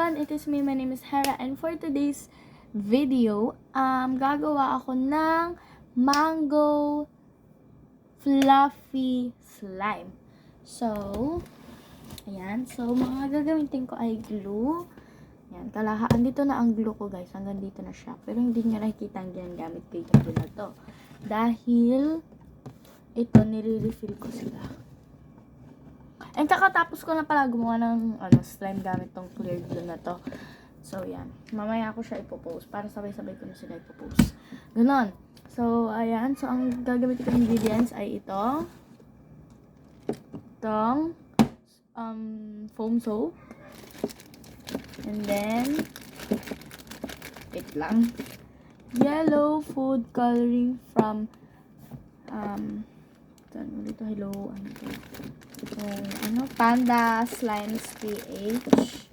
everyone, it is me, my name is Hera, and for today's video, gagawa ako ng mango fluffy slime. So, ayan. So, mga gagamitin ko ay glue. Ayan, andito na ang glue ko guys, hanggang dito na siya. Pero hindi nyo nakikita ang ginagamit ko yung glue na to. Dahil, ito, nire-refill ko sila. And kakatapos ko na pala gumawa ng slime gamit tong clear glue na to. So, yan. Mamaya ko siya ipopost para sabay-sabay ko na sila ipopost. Ganon. So, ayan. So, ang gagamitin ko ingredients ay ito. Itong foam soap. And then, wait lang. Yellow food coloring from hello, Panda Slimes PH.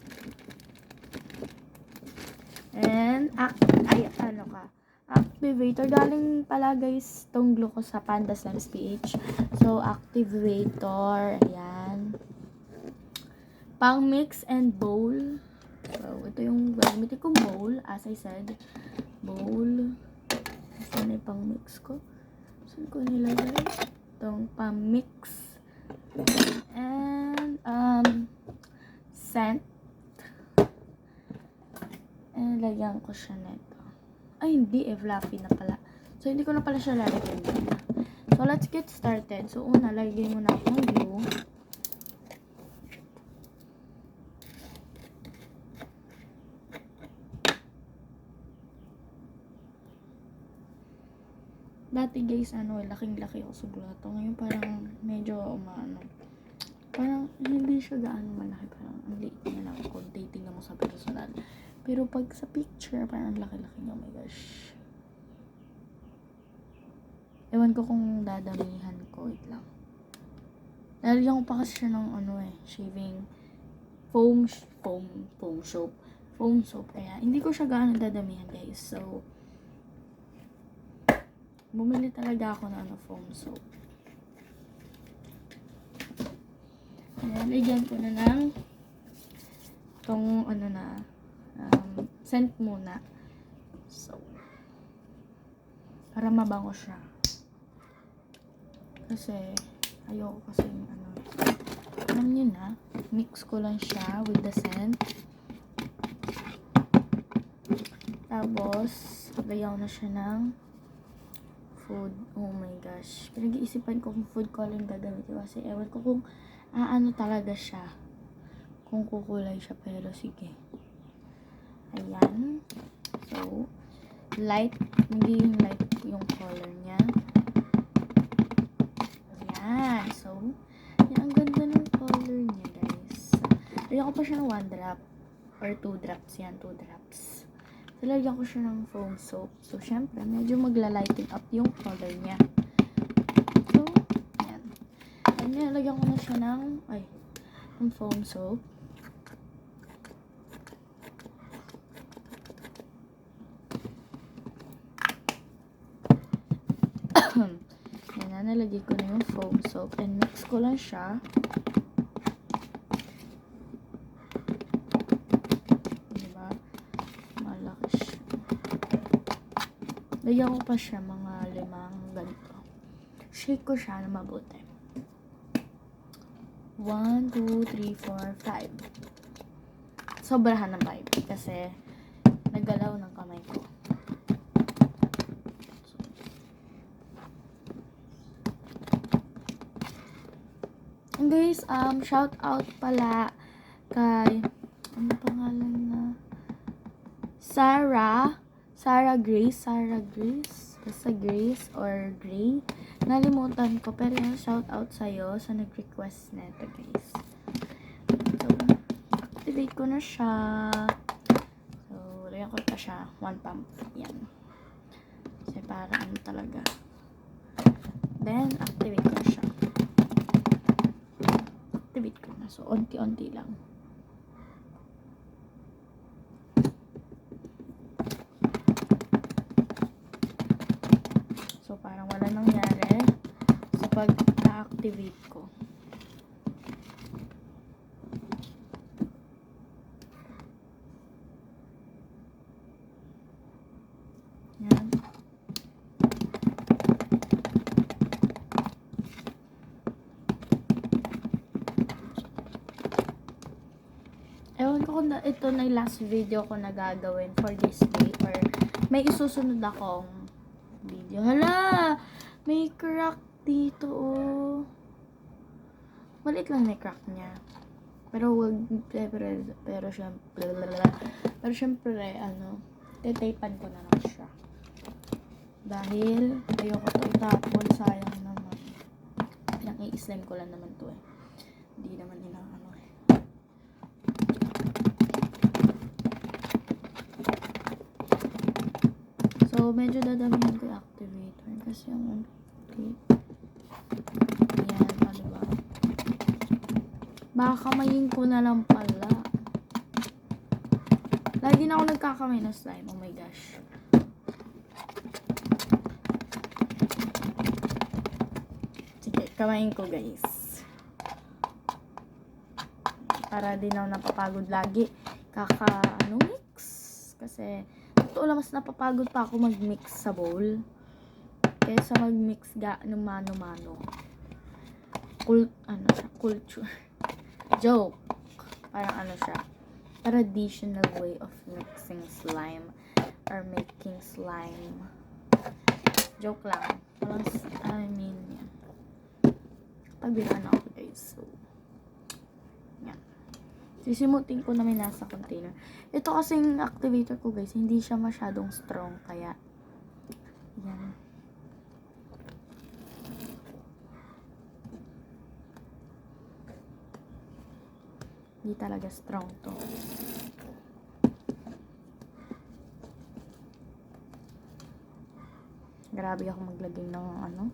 And, activator. Galing pala guys, tong glue ko sa Panda Slimes PH. So, activator. Ayan. Pang mix and bowl. So, ito yung gagamitin kong bowl. As I said, bowl. Saan yung pang mix ko? Saan ko nilagay? Itong pang mix. And, scent. And, lagyan ko siya nito. Ay, hindi fluffy na pala. So, hindi ko na pala siya lalagyan dito. So, let's get started. So, una, lagyan mo na akong glue. Dati guys, laking-laki ako sa gulato. Ngayon parang medyo parang hindi siya gaano malaki. Parang ang liit niya lang kung titingnan mo sa personal. Pero pag sa picture, parang laki-laki niya. Oh my gosh. Ewan ko kung dadamihan ko. Wait lang. Lalagyan ko pa kasi siya ng shaving foam soap. Kaya hindi ko siya gaano dadamihan guys. So, bumili talaga ako ng foam soap. Ayan, lagyan ko na ng itong scent muna. So, para mabango siya. Kasi, ayoko kasi alam nyo na, mix ko lang siya with the scent. Tapos, lagyan ko na siya ng food. Oh my gosh. Pinag-iisipan ko kung food coloring gagamitin kasi ewan ko kung talaga siya. Kung kukulay siya, pero sige. Ayan. So, magiging light yung color niya. Ayan. So, yan, ang ganda ng color niya, guys. Lagyan ko pa siya ng 1 drop or 2 drops. Yan, 2 drops. So, lagyan ko siya ng foam soap. So, syempre, medyo magla-lighten up yung color niya. So, ayan. Ayan, lagyan ko na siya ng foam soap. Ayan, nalagay ko na yung foam soap and mix ko lang siya. Diba? Malaki siya. Lagyan ko pa siya mga 5 ganito. Shake ko siya na mabuti. 1, 2, 3, 4, 5. Sobrahan ng 5 kasi naggalaw ng kamay ko. And guys, shout out pala kay pangalan na Sarah Grace, basta Grace or Gray. Nalimutan ko, pero shout out sa'yo sa nag-request neto guys. So, activate ko na siya. So, lagyan ko pa siya 1 pump. Yan. Kasi para talaga. Then, activate ko na siya. Activate ko na. So, onti-onti lang. So, parang wala nangyari sa pag-activate ko. Yan. Ewan ko kung ito na yung last video ko na gagawin for this day or may isusunod akong video. Hala! May crack dito, oh. Maliit lang may crack niya. Pero syempre, tetapan ko na lang siya. Dahil, ayoko to itapon, sayang naman. Pinang i-slime ko lang naman to eh. Hindi naman inaano eh. So, medyo dadamihan ko yung activator. Kasi yung ayan, ano ba? Baka kamayin ko na lang pala. Lagi na ako nagkakamay ng slime. Oh my gosh. Sige, kamayin ko guys. Para di na ako napapagod lagi. Mix. Kasi, totoo lang mas napapagod pa ako mag-mix sa bowl. Kaysa mag-mix ng mano-mano. Culture. Joke. Parang siya. Traditional way of mixing slime or making slime. Joke lang. Yan. Pagbiraan ako guys. So, yan. Sisimutin ko na may nasa container. Ito kasing activator ko guys, hindi siya masyadong strong. Kaya, yan. Hindi talaga strong to. Grabe ako maglagay ng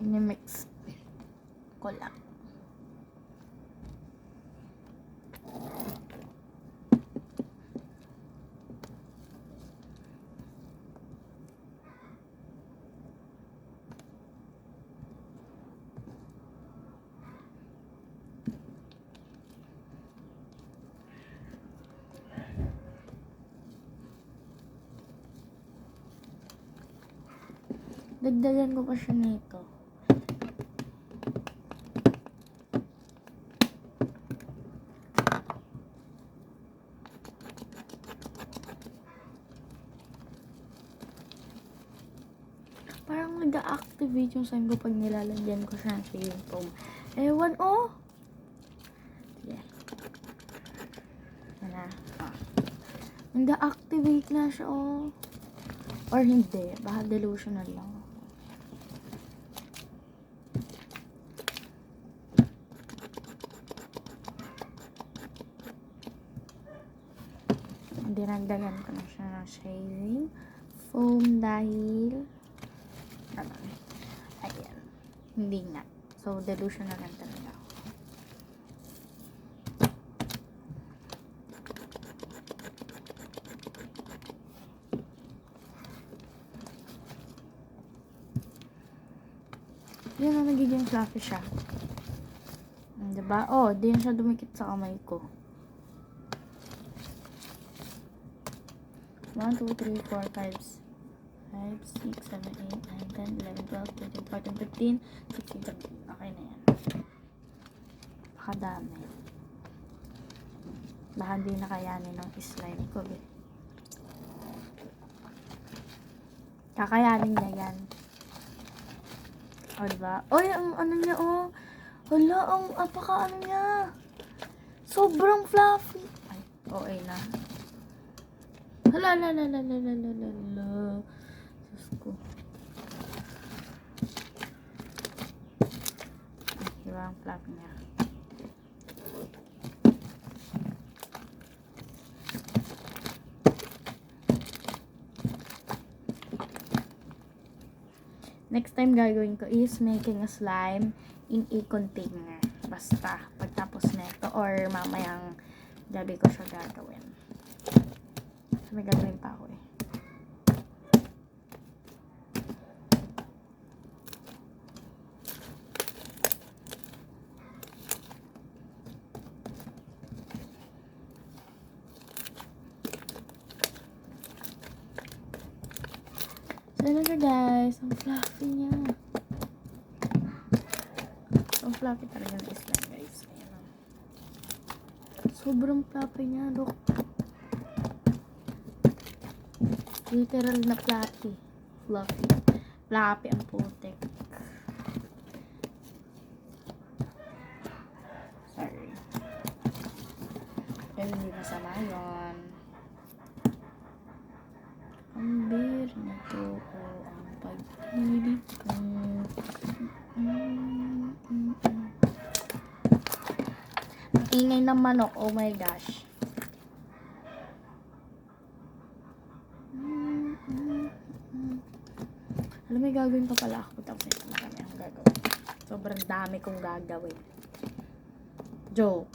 ini-mix ko lang. Dagdagan ko pa siya nito. Parang nag-activate yung slime ko pag nilalagyan ko siya ng shaving foam. Ewan, oh! Sige. Wala. Nag-activate na siya, oh. Or hindi. Baka delusional lang. Dinagdagan ko na siya ng shaving foam dahil ayan. Hindi nga. So, delusional lang talaga ako. Yun na, nagiging fluffy siya. Diba? Oh, di na siya dumikit sa kamay ko. 1, 2, 3, 4, 5, 6, 7, 8, 9, 10, 11, 12, 13, 14, 15, 16, 17. Okay na yan. Pakadami. Baka hindi nakayanin ng slime ko, eh. Kakayanin niya yan. O, diba? Oy, ang niya, oh. Hala, ang apaka niya. Sobrang fluffy. Ay, okay na. Hala. Diyos ko. Diba ang fluffy niya? Next time gagawin ko is making a slime in a container. Basta, pagtapos nito or mamayang gabi ko siya gagawin. So, may gagawin pa ako eh. So, ano siya guys? Ang fluffy niya. Ang fluffy talaga ng slime guys. Ayan, oh. Sobrang fluffy niya. Look. Literal na fluffy. Fluffy. Fluffy ang putik. Sorry. Pero hindi masama yun. Ang beer na to ko ang pag-ibig ko. Ang ingay ng manok. Oh my gosh. Alam mo, may gagawin pa pala ako. Tapos ito marami akong gagawin. Sobrang dami kong gagawin. Joke.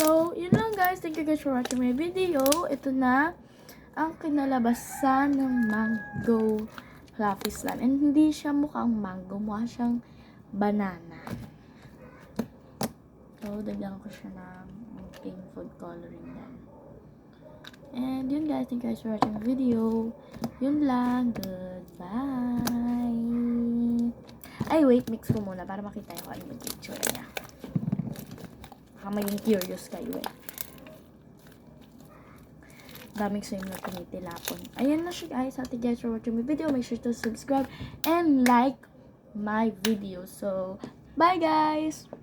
So, yun lang guys. Thank you guys for watching my video. Ito na ang kinalabasan ng mango fluffy slime. And hindi siya mukhang mango. Mukha siyang banana. So, dagdagan ko siya ng pink food coloring din. And yun guys. Thank you guys for watching my video. Yun lang. Goodbye. Ay, wait. Mix ko muna para makita yung kung ano yung picture niya. Baka maging curious kayo eh. Daming slime na tumitilapon. Ayan na siya guys. Thank you guys for watching my video. Make sure to subscribe and like my video. So, bye guys!